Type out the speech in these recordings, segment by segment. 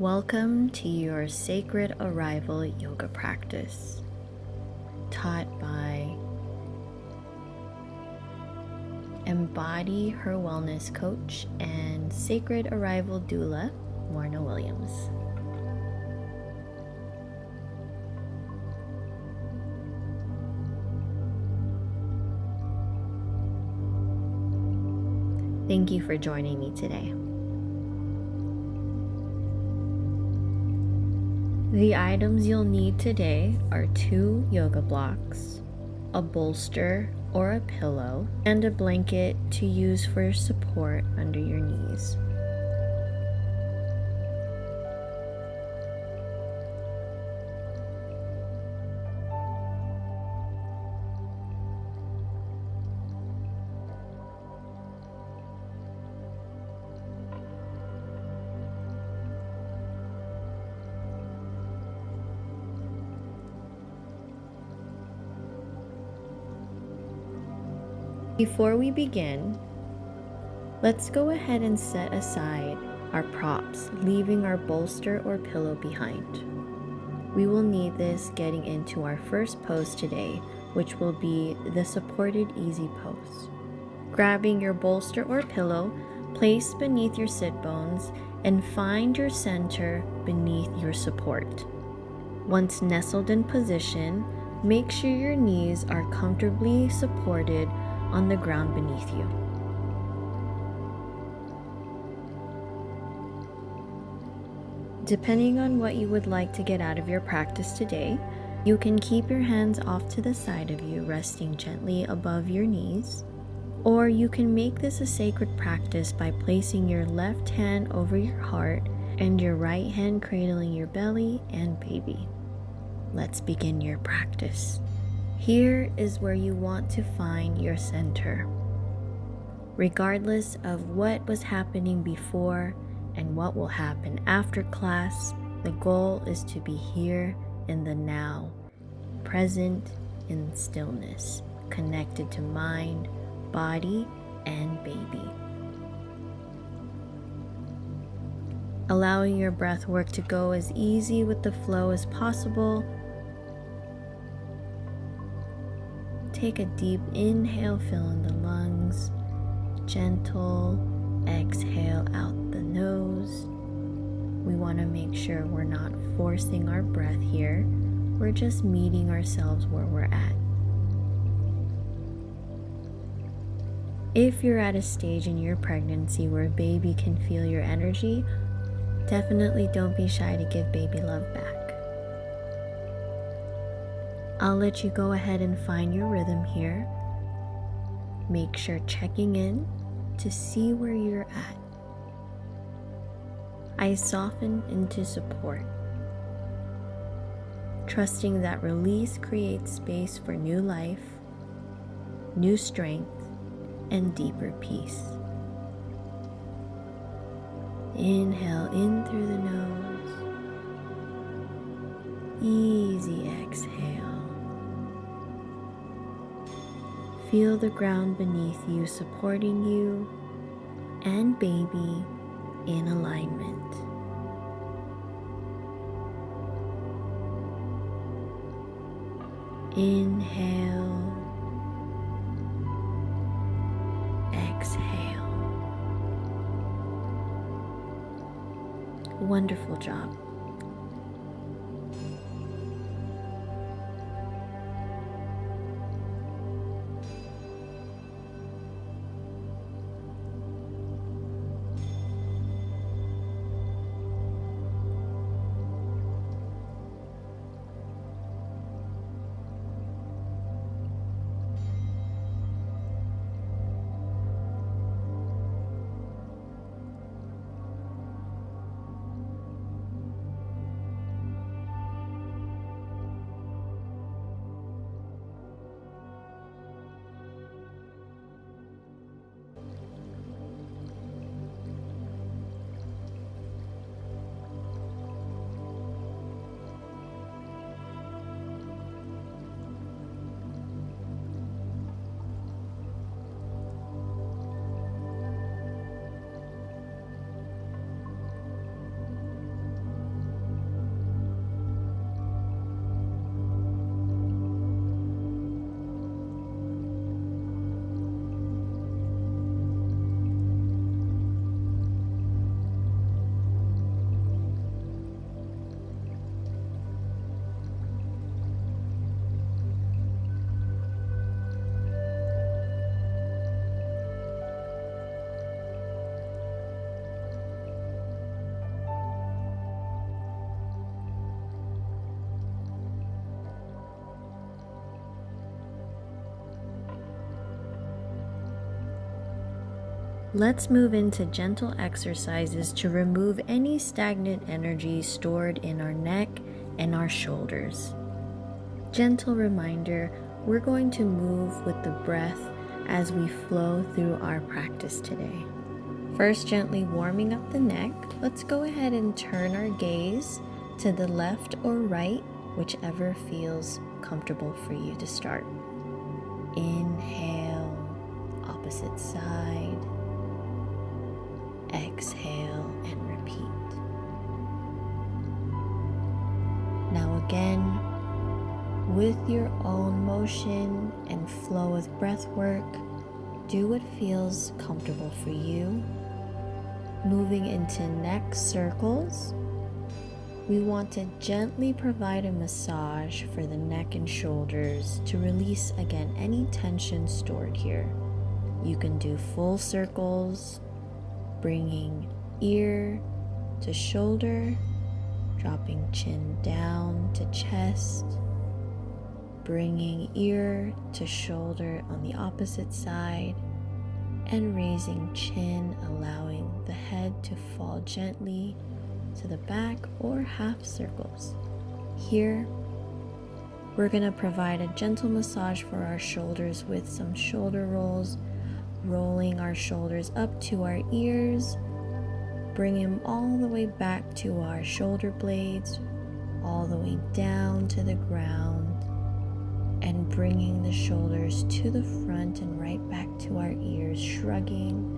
Welcome to your Sacred Arrival yoga practice, taught by Embody Her Wellness Coach and Sacred Arrival Doula, Morna Williams. Thank you for joining me today. The items you'll need today are 2 yoga blocks, a bolster or a pillow, and a blanket to use for support under your knees. Before we begin, let's go ahead and set aside our props, leaving our bolster or pillow behind. We will need this getting into our first pose today, which will be the supported easy pose. Grabbing your bolster or pillow, place beneath your sit bones and find your center beneath your support. Once nestled in position, make sure your knees are comfortably supported on the ground beneath you. Depending on what you would like to get out of your practice today, you can keep your hands off to the side of you, resting gently above your knees, or you can make this a sacred practice by placing your left hand over your heart and your right hand cradling your belly and baby. Let's begin your practice. Here is where you want to find your center. Regardless of what was happening before and what will happen after class, the goal is to be here in the now, present in stillness, connected to mind, body, and baby. Allowing your breath work to go as easy with the flow as possible. Take a deep inhale, fill in the lungs. Gentle exhale out the nose. We want to make sure we're not forcing our breath here. We're just meeting ourselves where we're at. If you're at a stage in your pregnancy where baby can feel your energy, definitely don't be shy to give baby love back. I'll let you go ahead and find your rhythm here. Make sure checking in to see where you're at. I soften into support, trusting that release creates space for new life, new strength, and deeper peace. Inhale in through the nose. Easy exhale. Feel the ground beneath you supporting you and baby in alignment. Inhale, exhale. Wonderful job. let's move into gentle exercises to remove any stagnant energy stored in our neck and our shoulders. Gentle reminder, we're going to move with the breath as we flow through our practice today. First, gently warming up the neck, let's go ahead and turn our gaze to the left or right, whichever feels comfortable for you to start. Inhale, opposite side. Exhale and repeat. Now again, with your own motion and flow of breath work, do what feels comfortable for you. Moving into neck circles, we want to gently provide a massage for the neck and shoulders to release again any tension stored here. You can do full circles, bringing ear to shoulder, dropping chin down to chest, bringing ear to shoulder on the opposite side, and raising chin, allowing the head to fall gently to the back or half circles. Here, we're going to provide a gentle massage for our shoulders with some shoulder rolls, rolling our shoulders up to our ears, bring them all the way back to our shoulder blades, all the way down to the ground, and bringing the shoulders to the front and right back to our ears, shrugging,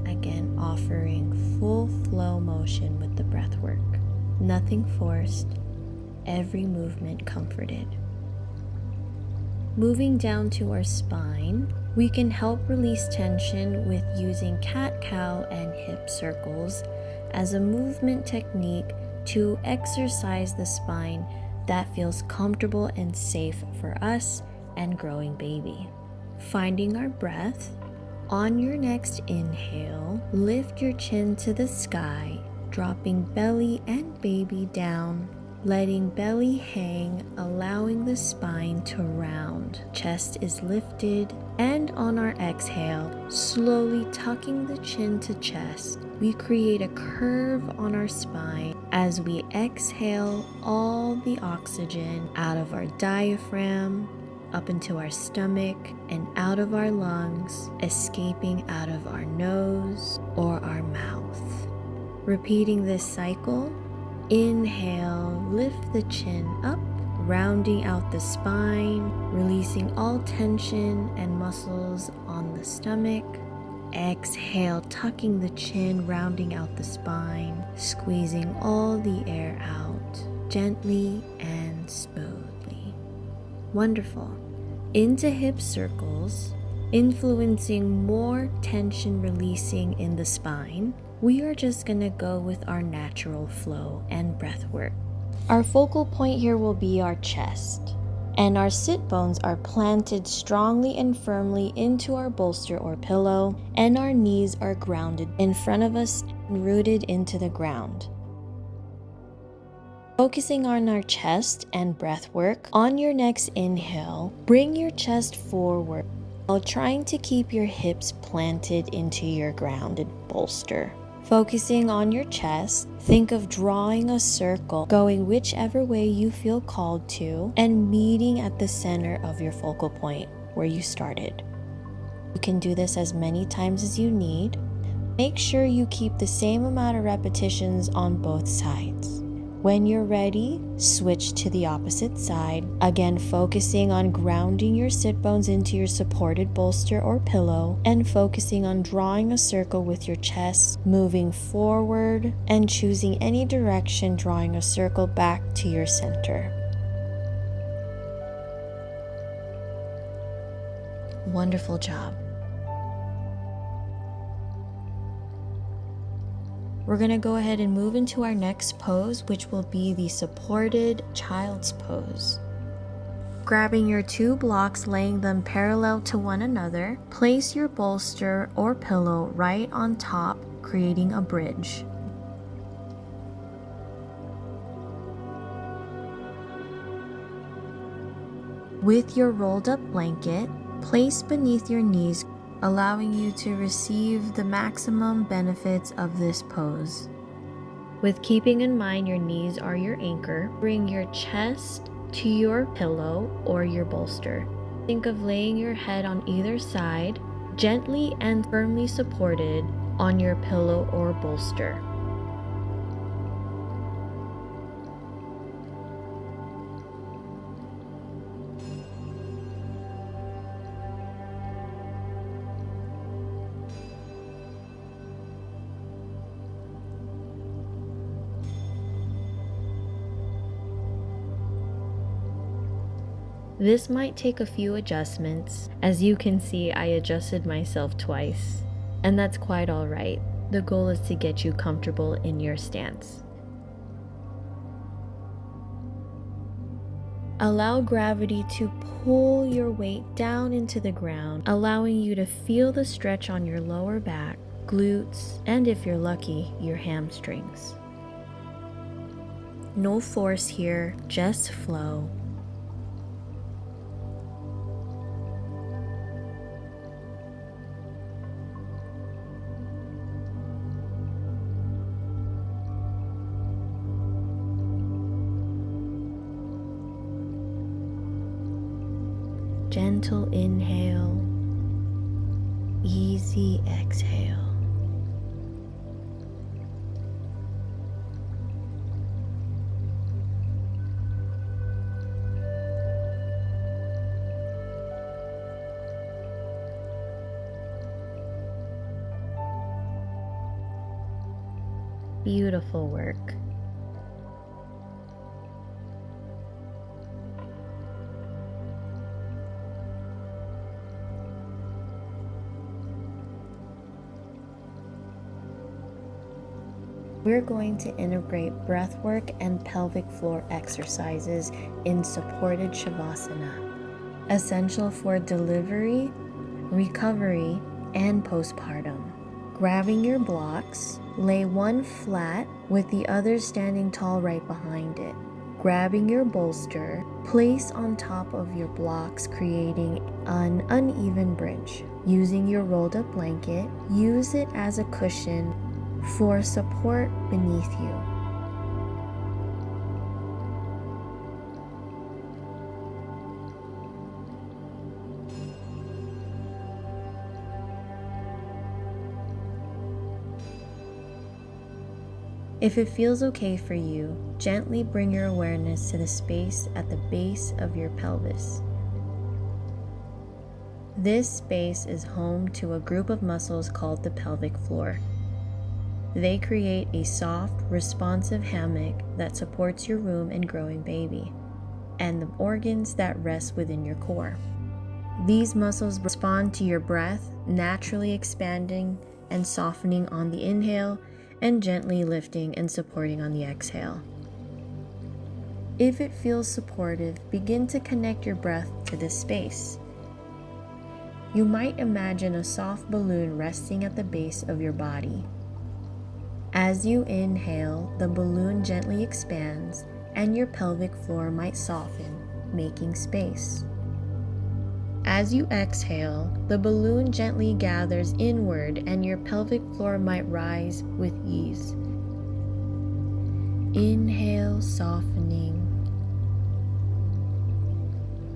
again offering full flow motion with the breath work. Nothing forced, every movement comforted. Moving down to our spine, we can help release tension with using cat-cow and hip circles as a movement technique to exercise the spine that feels comfortable and safe for us and growing baby. Finding our breath, on your next inhale, lift your chin to the sky, dropping belly and baby down, letting belly hang, allowing the spine to round. Chest is lifted, and on our exhale, slowly tucking the chin to chest, we create a curve on our spine as we exhale all the oxygen out of our diaphragm, up into our stomach, and out of our lungs, escaping out of our nose or our mouth. Repeating this cycle, inhale, lift the chin up, rounding out the spine, releasing all tension and muscles on the stomach. Exhale, tucking the chin, rounding out the spine, squeezing all the air out, gently and smoothly. Wonderful. Into hip circles, influencing more tension releasing in the spine. We are just gonna go with our natural flow and breath work. Our focal point here will be our chest, and our sit bones are planted strongly and firmly into our bolster or pillow, and our knees are grounded in front of us and rooted into the ground. Focusing on our chest and breath work, on your next inhale, bring your chest forward while trying to keep your hips planted into your grounded bolster. Focusing on your chest, think of drawing a circle, going whichever way you feel called to, and meeting at the center of your focal point where you started. You can do this as many times as you need. Make sure you keep the same amount of repetitions on both sides. When you're ready, switch to the opposite side, again focusing on grounding your sit bones into your supported bolster or pillow, and focusing on drawing a circle with your chest, moving forward, and choosing any direction, drawing a circle back to your center. Wonderful job. We're going to go ahead and move into our next pose, which will be the supported child's pose. Grabbing your two blocks, laying them parallel to one another, place your bolster or pillow right on top, creating a bridge. With your rolled up blanket, place beneath your knees, allowing you to receive the maximum benefits of this pose. With keeping in mind your knees are your anchor, bring your chest to your pillow or your bolster. Think of laying your head on either side, gently and firmly supported on your pillow or bolster. This might take a few adjustments. As you can see, I adjusted myself twice, and that's quite all right. The goal is to get you comfortable in your stance. Allow gravity to pull your weight down into the ground, allowing you to feel the stretch on your lower back, glutes, and if you're lucky, your hamstrings. No force here, just flow. Gentle inhale, easy exhale. Beautiful work. We're going to integrate breathwork and pelvic floor exercises in supported Shavasana, essential for delivery, recovery, and postpartum. Grabbing your blocks, lay one flat with the other standing tall right behind it. Grabbing your bolster, place on top of your blocks, creating an uneven bridge. Using your rolled up blanket, use it as a cushion for support beneath you. If it feels okay for you, gently bring your awareness to the space at the base of your pelvis. This space is home to a group of muscles called the pelvic floor. They create a soft, responsive hammock that supports your womb and growing baby, and the organs that rest within your core. These muscles respond to your breath, naturally expanding and softening on the inhale, and gently lifting and supporting on the exhale. If it feels supportive, begin to connect your breath to this space. You might imagine a soft balloon resting at the base of your body. As you inhale, the balloon gently expands and your pelvic floor might soften, making space. As you exhale, the balloon gently gathers inward and your pelvic floor might rise with ease. Inhale, softening.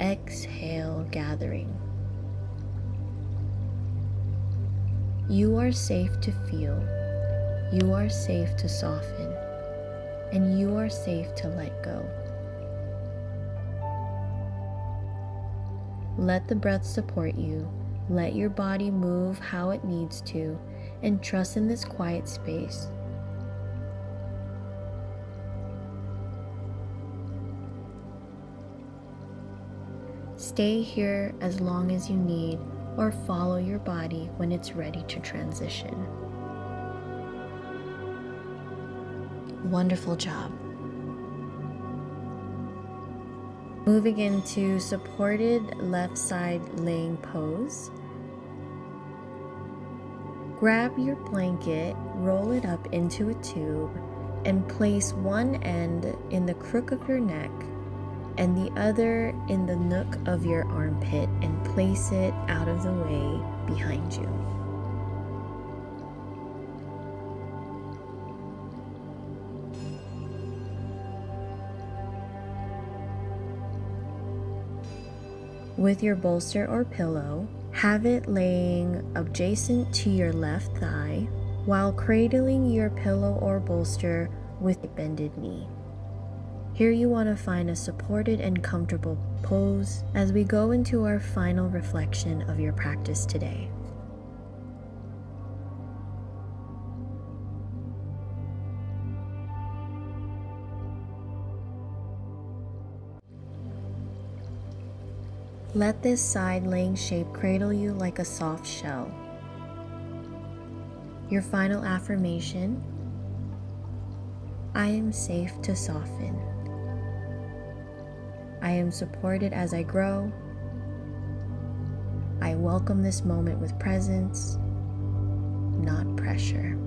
Exhale, gathering. You are safe to feel. You are safe to soften, and you are safe to let go. Let the breath support you, let your body move how it needs to, and trust in this quiet space. Stay here as long as you need, or follow your body when it's ready to transition. Wonderful job. Moving into supported left side laying pose. Grab your blanket, roll it up into a tube, and place one end in the crook of your neck and the other in the nook of your armpit, and place it out of the way behind you. With your bolster or pillow, have it laying adjacent to your left thigh while cradling your pillow or bolster with a bended knee. Here you want to find a supported and comfortable pose as we go into our final reflection of your practice today. Let this side-laying shape cradle you like a soft shell. Your final affirmation: I am safe to soften. I am supported as I grow. I welcome this moment with presence, not pressure.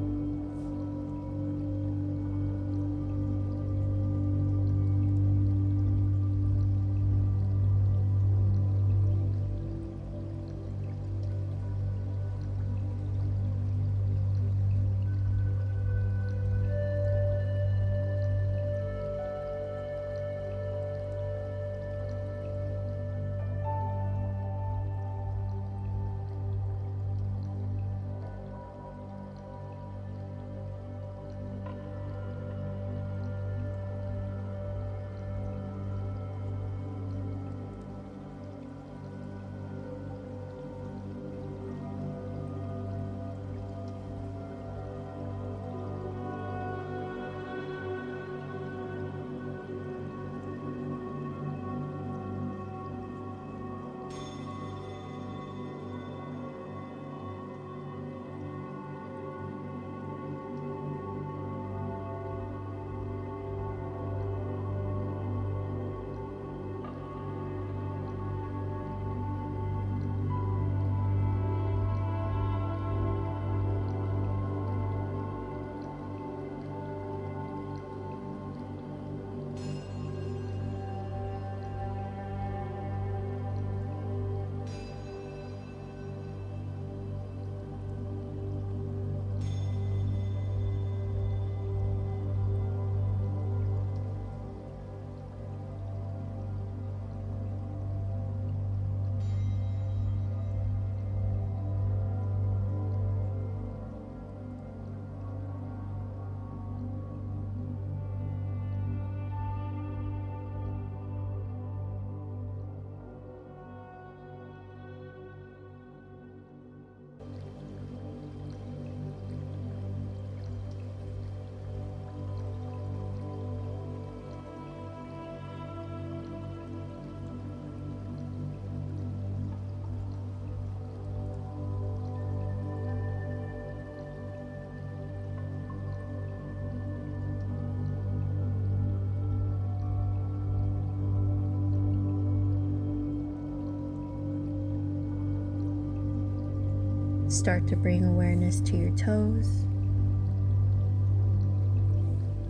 Start to bring awareness to your toes,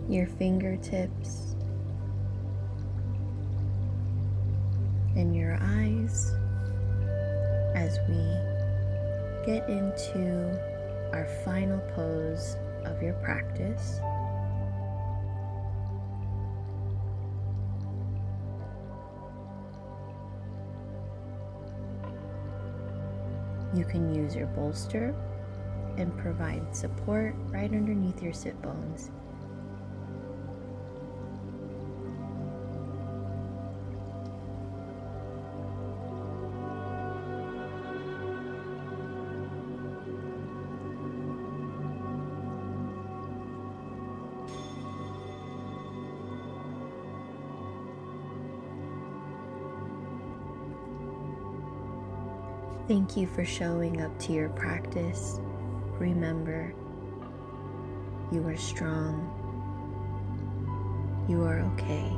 your fingertips, and your eyes as we get into our final pose of your practice. You can use your bolster and provide support right underneath your sit bones. Thank you for showing up to your practice. Remember, you are strong. You are okay.